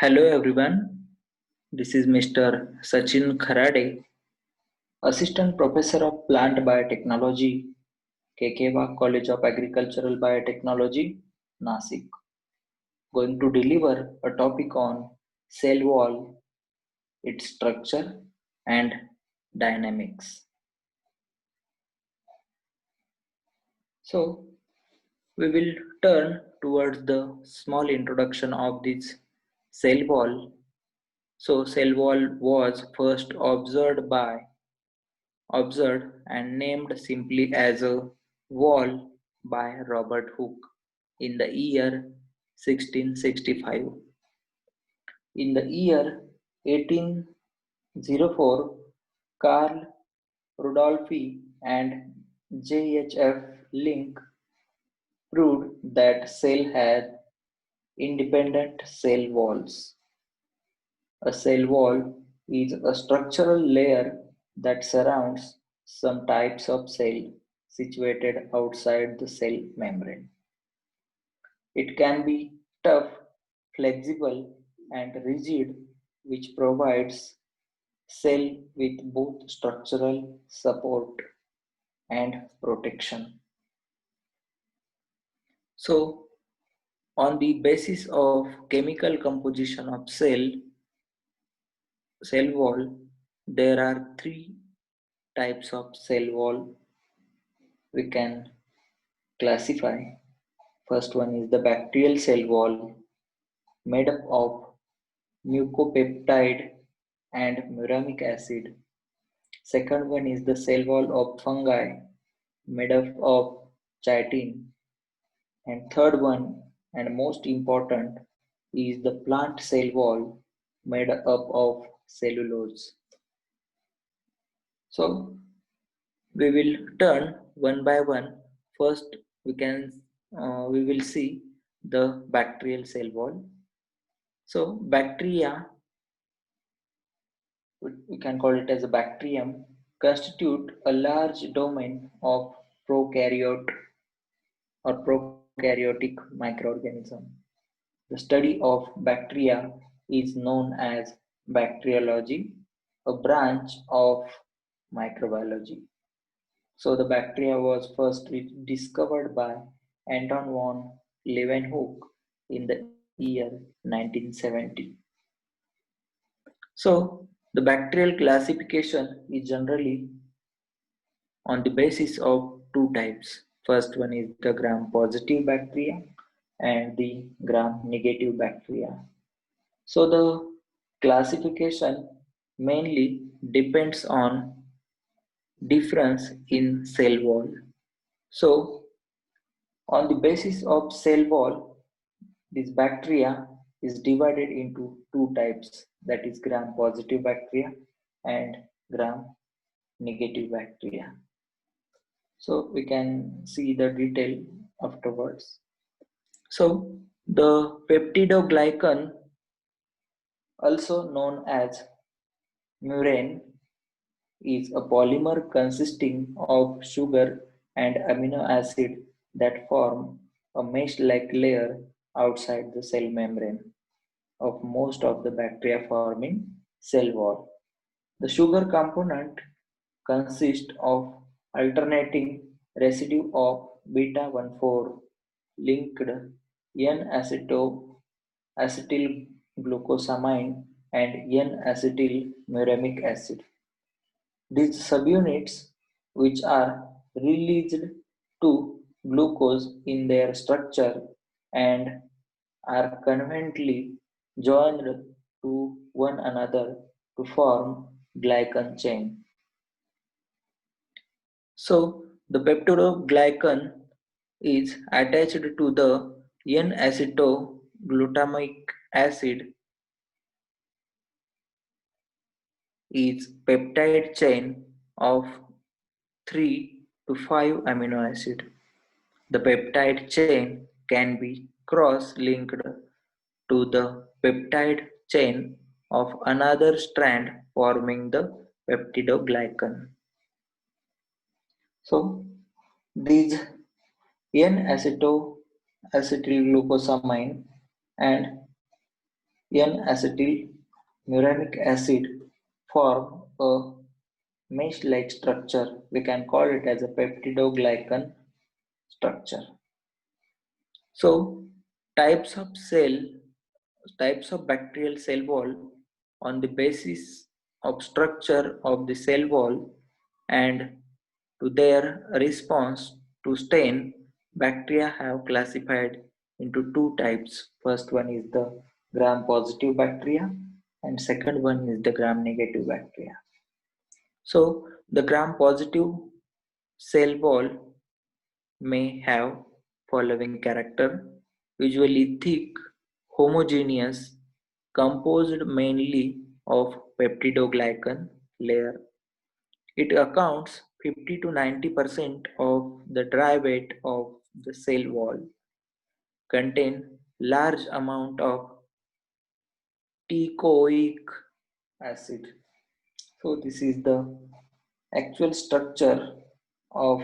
Hello everyone, this is Mr. Sachin Kharade, Assistant Professor of Plant Biotechnology, KK College of Agricultural Biotechnology, Nasik, going to deliver a topic on cell wall, its structure and dynamics. So, we will turn towards the small introduction of this cell wall. So, cell wall was first observed and named simply as a wall by Robert Hooke in the year 1665. In the year 1804, Carl Rudolphi and JHF Link proved that cell had independent cell walls. A cell wall is a structural layer that surrounds some types of cell situated outside the cell membrane. It can be tough, flexible, and rigid, which provides cell with both structural support and protection. So, on the basis of chemical composition of cell wall, there are three types of cell wall we can classify. First one is the bacterial cell wall made up of mucopeptide and muramic acid. Second one is the cell wall of fungi made up of chitin. And third one and most important is the plant cell wall made up of cellulose. So we will turn one by one. First, we will see the bacterial cell wall. So bacteria, we can call it as a bacterium, constitute a large domain of prokaryote or prokaryotic microorganism. The study of bacteria is known as bacteriology, a branch of microbiology. So the bacteria was first discovered by Anton von Leeuwenhoek in the year 1970. So the bacterial classification is generally on the basis of two types. First one is the gram-positive bacteria and the gram-negative bacteria. So the classification mainly depends on difference in cell wall. So on the basis of cell wall, this bacteria is divided into two types, that is gram-positive bacteria and gram-negative bacteria. So we can see the detail afterwards. So the peptidoglycan, also known as murine, is a polymer consisting of sugar and amino acid that form a mesh-like layer outside the cell membrane of most of the bacteria forming cell wall. The sugar component consists of alternating residue of beta-1,4 linked N-acetylglucosamine and N-acetylmuramic acid. These subunits, which are released to glucose in their structure and are conveniently joined to one another to form glycan chain. So the peptidoglycan is attached to the N-acetoglutamic acid is peptide chain of 3 to 5 amino acid. The peptide chain can be cross-linked to the peptide chain of another strand forming the peptidoglycan. So these N-acetylglucosamine and N-acetylmuronic acid form a mesh-like structure. We can call it as a peptidoglycan structure. So, types of cell, types of bacterial cell wall on the basis of structure of the cell wall and to their response to stain, bacteria have classified into two types. First one is the gram-positive bacteria and second one is the gram-negative bacteria. So, the gram-positive cell wall may have following character, usually thick, homogeneous, composed mainly of peptidoglycan layer. It accounts 50 to 90% of the dry weight of the cell wall, contain large amount of teichoic acid. So this is the actual structure of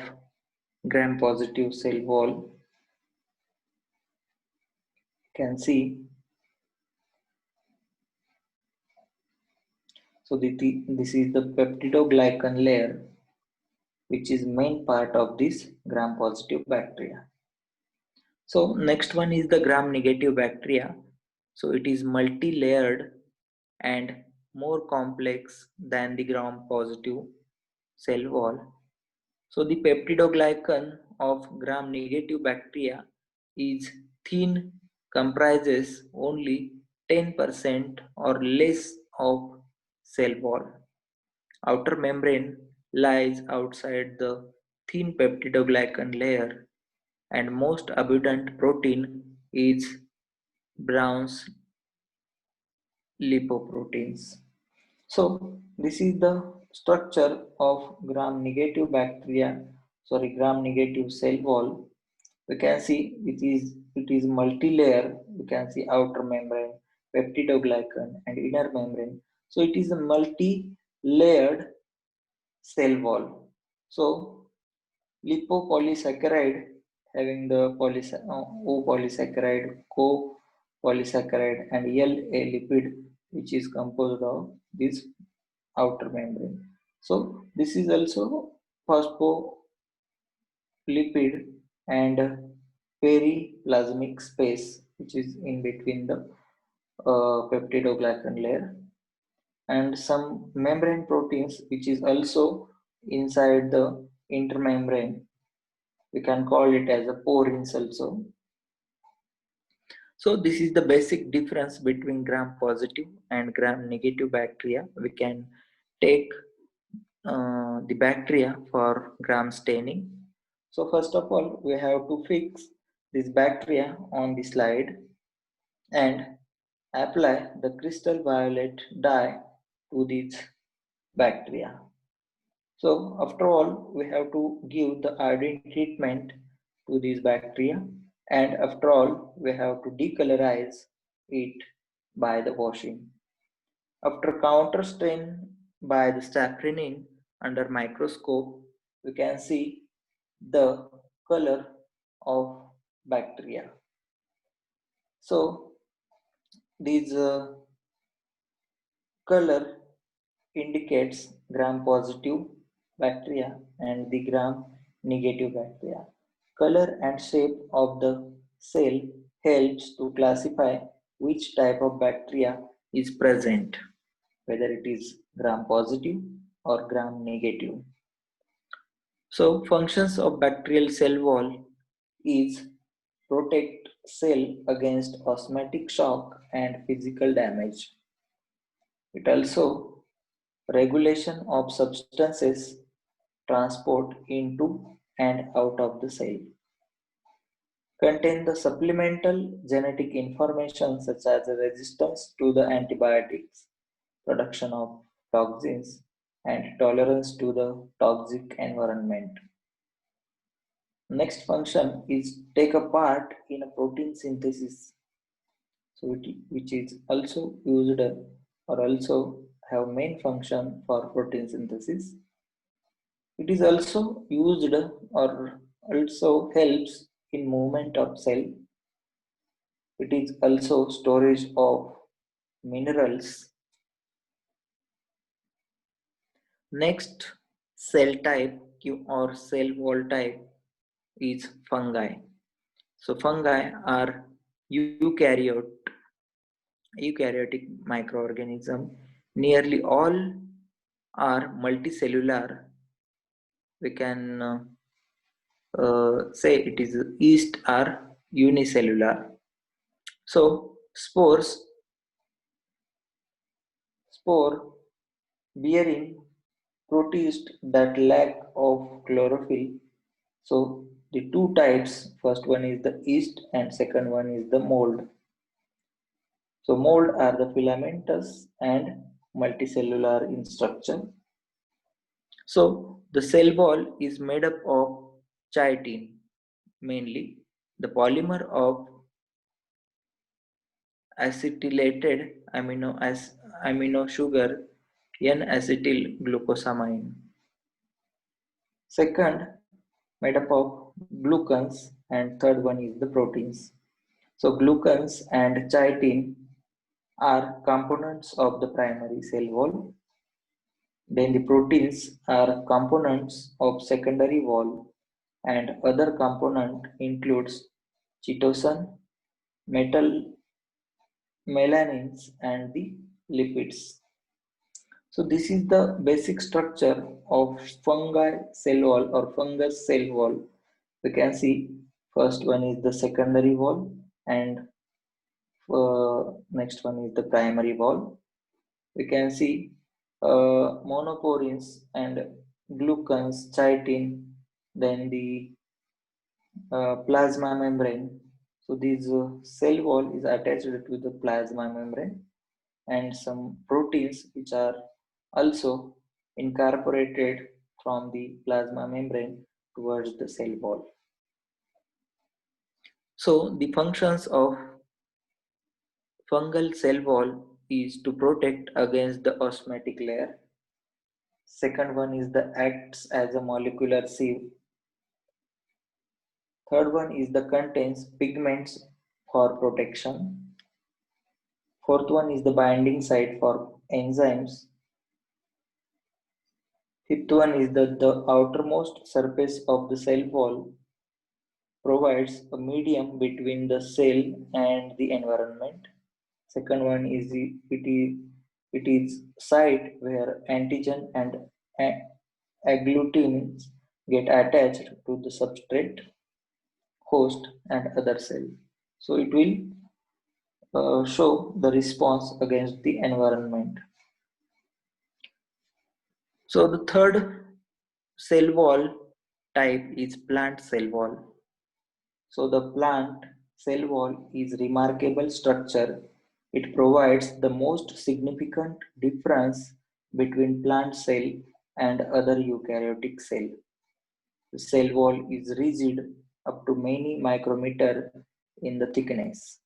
gram-positive cell wall. You can see. So this is the peptidoglycan layer, which is main part of this gram-positive bacteria. So next one is the gram-negative bacteria. So it is multi-layered and more complex than the gram-positive cell wall. So the peptidoglycan of gram-negative bacteria is thin, comprises only 10% or less of cell wall. Outer membrane lies outside the thin peptidoglycan layer and most abundant protein is Brown's lipoproteins. So this is the structure of gram-negative cell wall. We can see it is multi-layer. We can see outer membrane, peptidoglycan, and inner membrane. So it is a multi-layered cell wall. So lipopolysaccharide having the O polysaccharide, co-polysaccharide, and L a lipid which is composed of this outer membrane. So this is also phospholipid and periplasmic space which is in between the peptidoglycan layer and some membrane proteins which is also inside the intermembrane. We can call it as a porins also. So this is the basic difference between gram-positive and gram-negative bacteria. We can take the bacteria for gram staining. So first of all, we have to fix this bacteria on the slide and apply the crystal violet dye to these bacteria. So after all, we have to give the iodine treatment to these bacteria, and after all, we have to decolorize it by the washing. After counter stain by the safranin under microscope, we can see the color of bacteria. So these color indicates gram positive bacteria and the gram negative bacteria. Color and shape of the cell helps to classify which type of bacteria is present, whether it is gram positive or gram negative. So functions of bacterial cell wall is protect cell against osmotic shock and physical damage. It also regulation of substances transport into and out of the cell. Contain the supplemental genetic information such as resistance to the antibiotics, production of toxins, and tolerance to the toxic environment. Next function is take a part in a protein synthesis, so which is also used or also have main function for protein synthesis. It is also used or also helps in movement of cell. It is also storage of minerals. Next cell type or cell wall type is fungi. So fungi are eukaryotic microorganism. Nearly all are multicellular. We can say it is yeast are unicellular. So spore bearing protist that lack of chlorophyll. So the two types, first one is the yeast and second one is the mold. So mold are the filamentous and multicellular in structure. So the cell wall is made up of chitin, mainly the polymer of acetylated amino sugar N-acetyl glucosamine. Second, made up of glucans, and third one is the proteins. So glucans and chitin are components of the primary cell wall. Then the proteins are components of secondary wall, and other component includes chitosan, metal, melanins, and the lipids. So this is the basic structure of fungi cell wall or fungus cell wall. We can see first one is the secondary wall, and next one is the primary wall. We can see monoporins and glucans, chitin, then the plasma membrane. So this cell wall is attached to the plasma membrane, and some proteins which are also incorporated from the plasma membrane towards the cell wall. So the functions of fungal cell wall is to protect against the osmotic layer. Second one is the acts as a molecular sieve. Third one is the contains pigments for protection. Fourth one is the binding site for enzymes. Fifth one is that the outermost surface of the cell wall provides a medium between the cell and the environment. Second one is it is site where antigen and agglutins get attached to the substrate, host, and other cell. So it will show the response against the environment. So the third cell wall type is plant cell wall. So the plant cell wall is remarkable structure. It provides the most significant difference between plant cell and other eukaryotic cell. The cell wall is rigid up to many micrometer in the thickness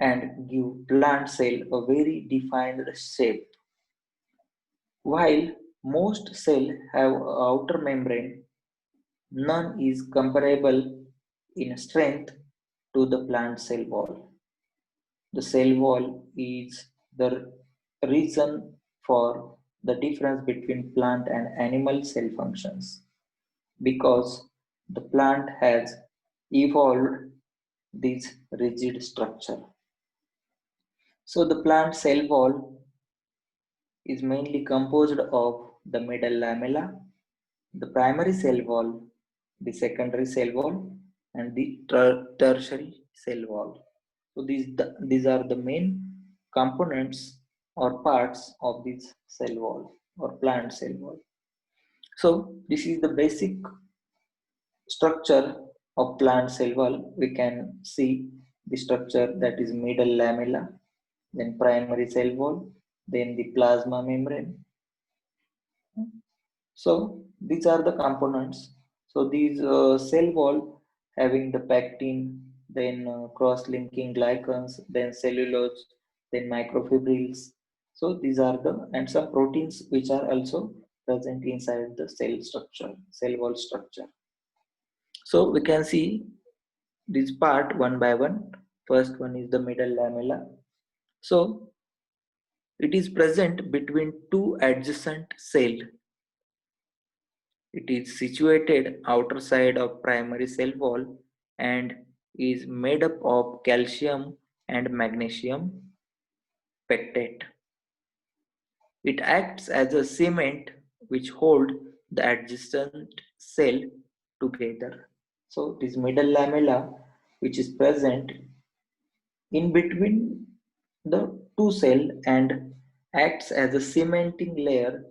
and give plant cell a very defined shape. While most cell have outer membrane, none is comparable in strength to the plant cell wall. The cell wall is the reason for the difference between plant and animal cell functions because the plant has evolved this rigid structure. So the plant cell wall is mainly composed of the middle lamella, the primary cell wall, the secondary cell wall, and the tertiary cell wall. So these are the main components or parts of this cell wall or plant cell wall. So this is the basic structure of plant cell wall. We can see the structure that is middle lamella, then primary cell wall, then the plasma membrane. So these are the components. So these cell wall having the pectin, then cross-linking glycans, then cellulose, then microfibrils. So these are the and some proteins which are also present inside the cell structure, cell wall structure. So we can see this part one by one. First one is the middle lamella. So It is present between two adjacent cells. It is situated outer side of primary cell wall and is made up of calcium and magnesium pectate. It acts as a cement which hold the adjacent cell together. So this middle lamella which is present in between the two cell and acts as a cementing layer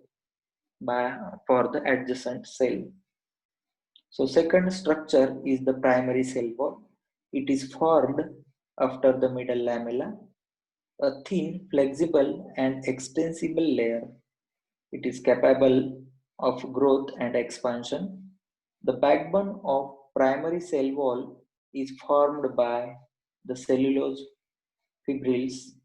for the adjacent cell. So second structure is the primary cell wall. It is formed after the middle lamella, a thin, flexible and extensible layer. It is capable of growth and expansion. The backbone of primary cell wall is formed by the cellulose fibrils.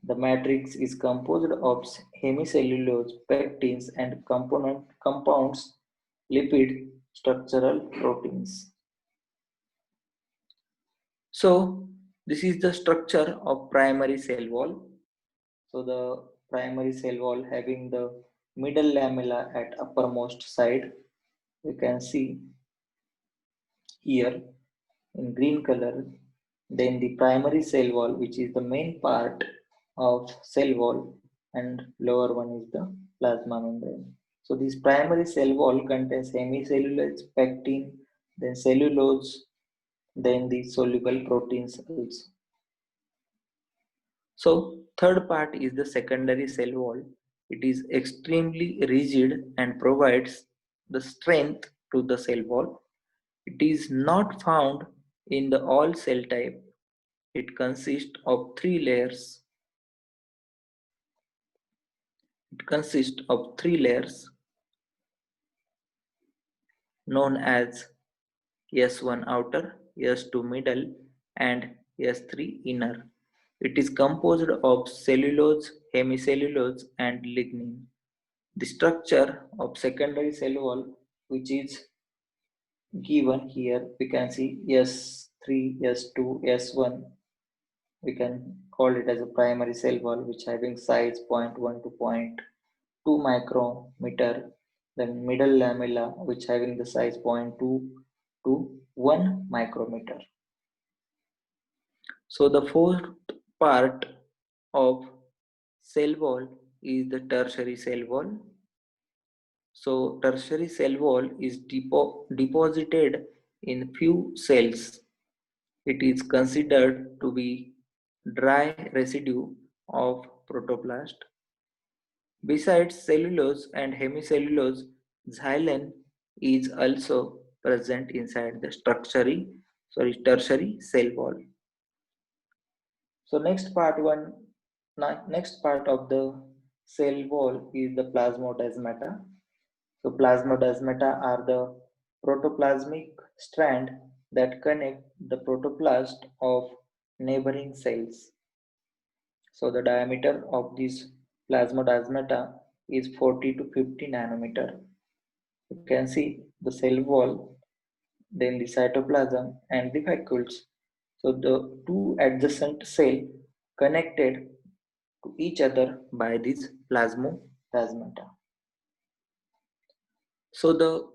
The matrix is composed of hemicellulose, pectins, and compounds, lipid, structural proteins. So, this is the structure of primary cell wall. So, the primary cell wall having the middle lamella at uppermost side, you can see here in green color. Then the primary cell wall, which is the main part of cell wall, and lower one is the plasma membrane. So this primary cell wall contains hemicellulose, pectin, then cellulose, then the soluble proteins also. So third part is the secondary cell wall. It is extremely rigid and provides the strength to the cell wall. It is not found in the all cell type. It consists of three layers. Known as S1 outer, S2 middle, and S3 inner. It is composed of cellulose, hemicellulose, and lignin. The structure of secondary cell wall, which is given here, we can see S3, S2, S1. We can call it as a primary cell wall, which having size 0.1 to 0.2 micrometer. Then middle lamella, which having the size 0.2 to 1 micrometer. So the fourth part of cell wall is the tertiary cell wall. So tertiary cell wall is deposited in few cells. It is considered to be dry residue of protoplast. Besides cellulose and hemicellulose, xylem is also present inside the tertiary cell wall. So next part of the cell wall is the plasmodesmata. So plasmodesmata are the protoplasmic strand that connect the protoplast of neighboring cells. So the diameter of this plasmodesmata is 40 to 50 nanometer. You can see the cell wall, then the cytoplasm and the vacuoles. So the two adjacent cells connected to each other by this plasmodesmata. So the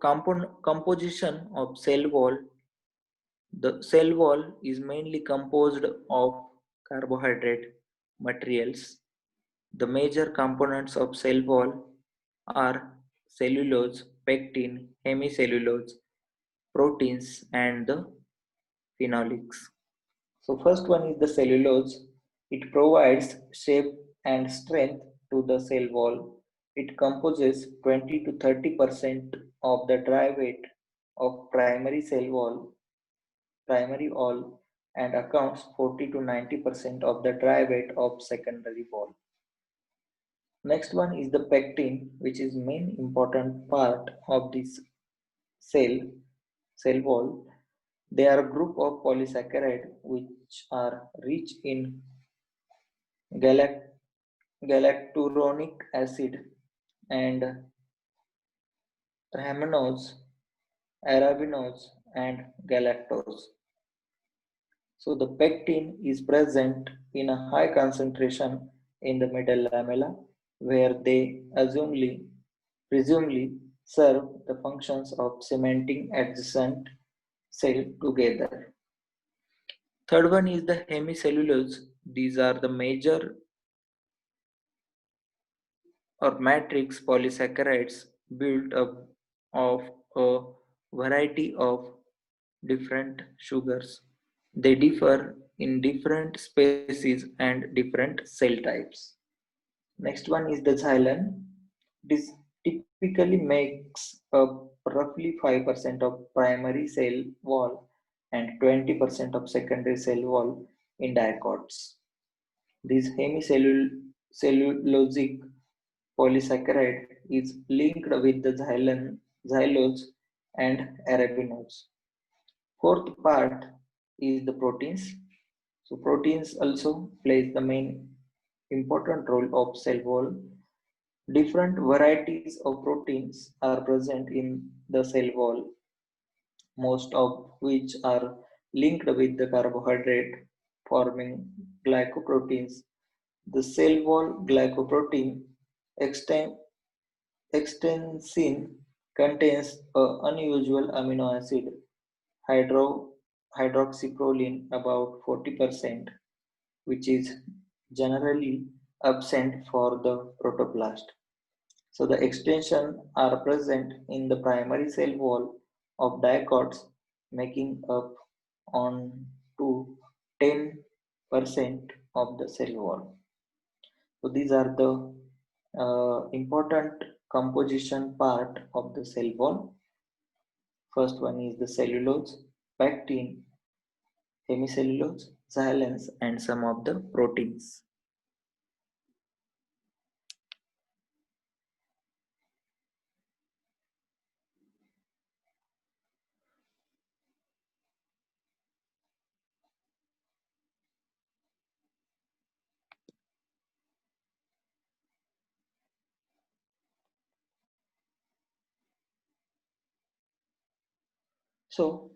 composition of cell wall, the cell wall is mainly composed of carbohydrate materials. The major components of cell wall are cellulose, pectin, hemicellulose, proteins, and the phenolics. So first one is the cellulose. It provides shape and strength to the cell wall. It composes 20 to 30% of the dry weight of primary wall, and accounts 40 to 90% of the dry weight of secondary wall. Next one is the pectin, which is main important part of this cell wall. They are a group of polysaccharide which are rich in galacturonic acid and rhamnose, arabinose, and galactose. So the pectin is present in a high concentration in the middle lamella, where they presumably serve the functions of cementing adjacent cell together. Third one is the hemicellulose. These are the major or matrix polysaccharides built up of a variety of different sugars. They differ in different species and different cell types. Next one is the xylem. This typically makes up roughly 5% of primary cell wall and 20% of secondary cell wall in dicots. This hemicellulosic polysaccharide is linked with the xylose and arabinose. Fourth part is the proteins. So proteins also plays the main important role of cell wall. Different varieties of proteins are present in the cell wall, most of which are linked with the carbohydrate forming glycoproteins. The cell wall glycoprotein exten- extensin contains an unusual amino acid hydro, hydroxyproline about 40%, which is generally absent for the protoplast. So the extensions are present in the primary cell wall of dicots, making up on to 10% of the cell wall. So these are the important composition part of the cell wall. First one is the cellulose, pectin, hemicellulose, xylens, and some of the proteins. So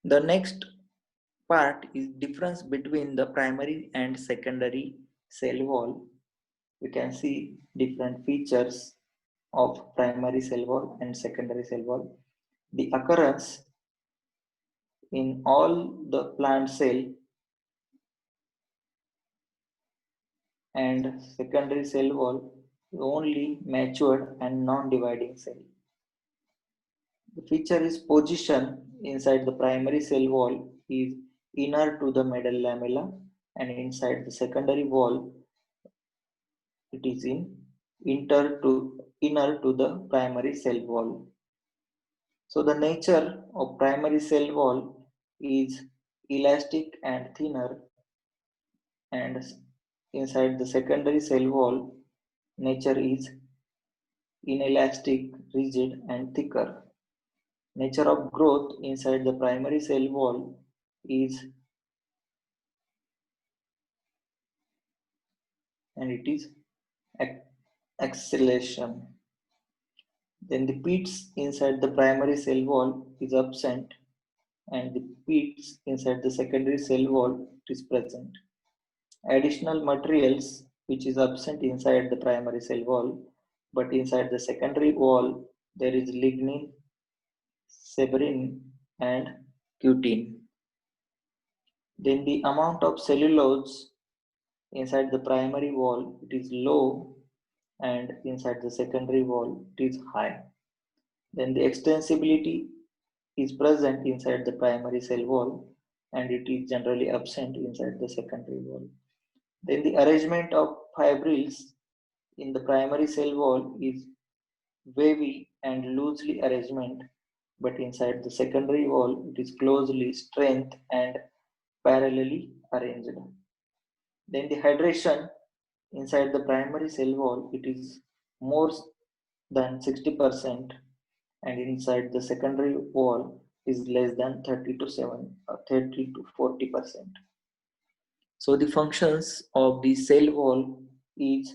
the next part is difference between the primary and secondary cell wall. We can see different features of primary cell wall and secondary cell wall. The occurrence in all the plant cell and secondary cell wall only matured and non-dividing cell. The feature is position inside the primary cell wall is inner to the middle lamella, and inside the secondary wall it is inner to the primary cell wall. So the nature of primary cell wall is elastic and thinner, and inside the secondary cell wall nature is inelastic, rigid and thicker. Nature of growth inside the primary cell wall is, and it is acceleration. Then the pits inside the primary cell wall is absent, and the pits inside the secondary cell wall is present. Additional materials which is absent inside the primary cell wall, but inside the secondary wall there is lignin, severin and cutin. Then the amount of cellulose inside the primary wall it is low, and inside the secondary wall it is high. Then the extensibility is present inside the primary cell wall, and it is generally absent inside the secondary wall. Then the arrangement of fibrils in the primary cell wall is wavy and loosely arrangement, but inside the secondary wall it is closely strength and parallelly arranged. Then the hydration inside the primary cell wall it is more than 60%, and inside the secondary wall is less than 30 to 40%. So the functions of the cell wall is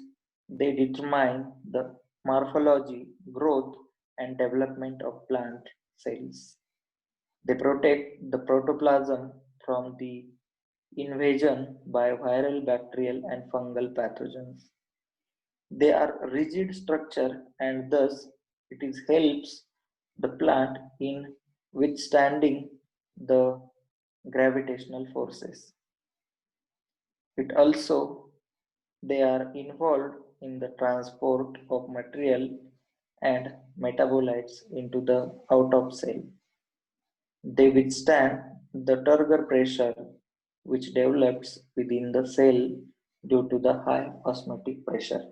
they determine the morphology, growth and development of plant cells. They protect the protoplasm from the invasion by viral, bacterial, and fungal pathogens. They are rigid structure and thus it is helps the plant in withstanding the gravitational forces. It also they are involved in the transport of material and metabolites into the out of cell. They withstand the turgor pressure which develops within the cell due to the high osmotic pressure.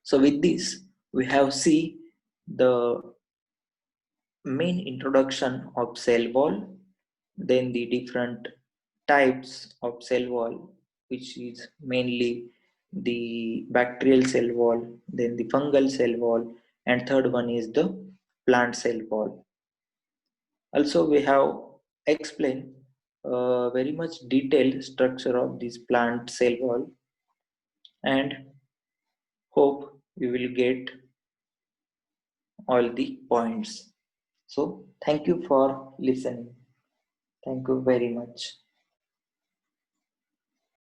So with this, we have seen the main introduction of cell wall, then the different types of cell wall, which is mainly the bacterial cell wall, then the fungal cell wall, and third one is the plant cell wall. Also, we have explained very much detailed structure of this plant cell wall and hope you will get all the points. So, thank you for listening. Thank you very much.